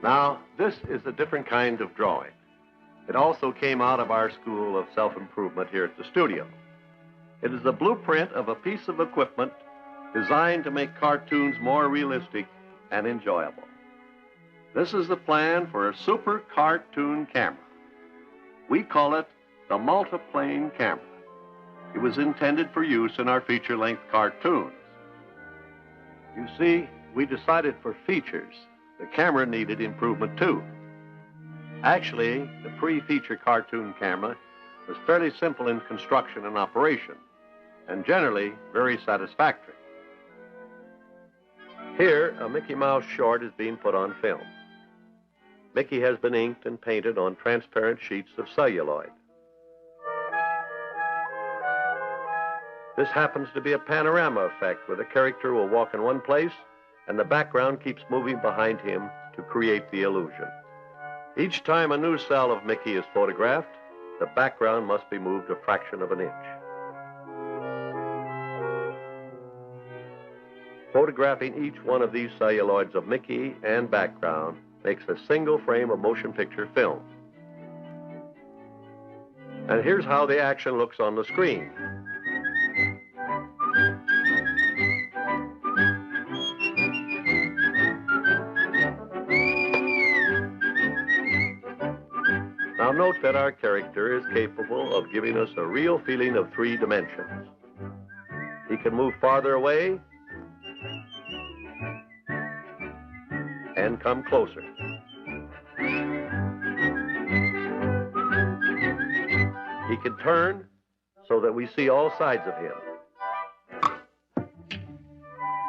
Now, this is a different kind of drawing. It also came out of our school of self-improvement here at the studio. It is the blueprint of a piece of equipment designed to make cartoons more realistic and enjoyable. This is the plan for a super cartoon camera. We call it the multiplane camera. It was intended for use in our feature-length cartoons. You see, we decided for features, the camera needed improvement too. Actually, the pre-feature cartoon camera was fairly simple in construction and operation, and generally very satisfactory. Here, a Mickey Mouse short is being put on film. Mickey has been inked and painted on transparent sheets of celluloid. This happens to be a panorama effect where the character will walk in one place and the background keeps moving behind him to create the illusion. Each time a new cell of Mickey is photographed, the background must be moved a fraction of an inch. Photographing each one of these celluloids of Mickey and background makes a single frame of motion picture film. And here's how the action looks on the screen. Now note that our character is capable of giving us a real feeling of 3 dimensions. He can move farther away and come closer. He can turn so that we see all sides of him.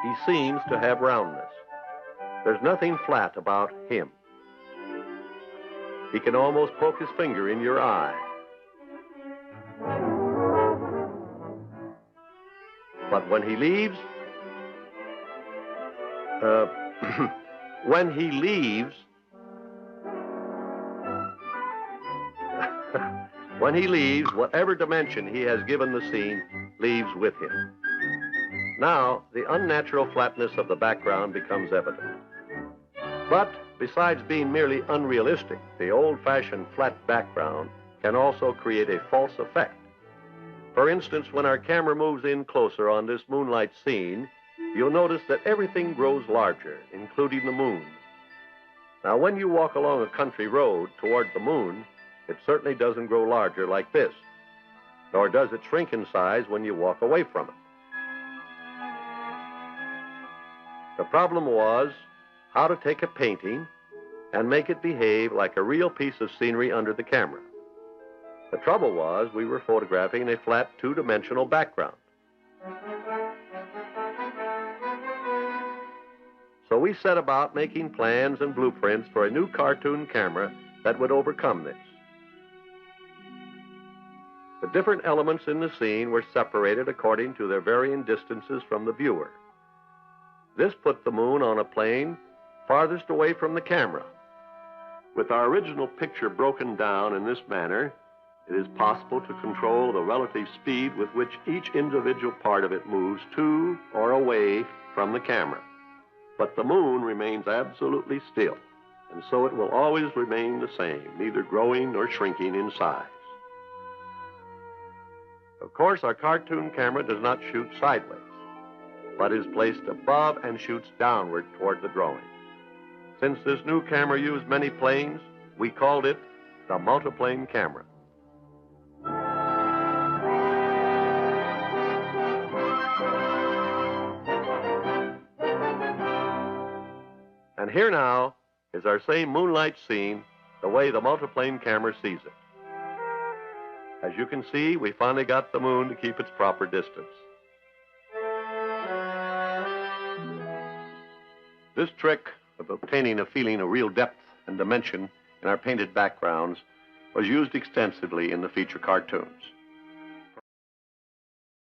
He seems to have roundness. There's nothing flat about him. He can almost poke his finger in your eye. But when he leaves, when he leaves, whatever dimension he has given the scene leaves with him. Now, the unnatural flatness of the background becomes evident. But besides being merely unrealistic, the old-fashioned flat background can also create a false effect. For instance, when our camera moves in closer on this moonlight scene, you'll notice that everything grows larger, including the moon. Now, when you walk along a country road toward the moon, it certainly doesn't grow larger like this, nor does it shrink in size when you walk away from it. The problem was how to take a painting and make it behave like a real piece of scenery under the camera. The trouble was we were photographing a flat 2-dimensional background. So we set about making plans and blueprints for a new cartoon camera that would overcome this. The different elements in the scene were separated according to their varying distances from the viewer. This put the moon on a plane farthest away from the camera. With our original picture broken down in this manner, it is possible to control the relative speed with which each individual part of it moves to or away from the camera. But the moon remains absolutely still, and so it will always remain the same, neither growing nor shrinking in size. Of course, our cartoon camera does not shoot sideways, but is placed above and shoots downward toward the drawing. Since this new camera used many planes, we called it the multiplane camera. And here now is our same moonlight scene, the way the multiplane camera sees it. As you can see, we finally got the moon to keep its proper distance. This trick of obtaining a feeling of real depth and dimension in our painted backgrounds was used extensively in the feature cartoons.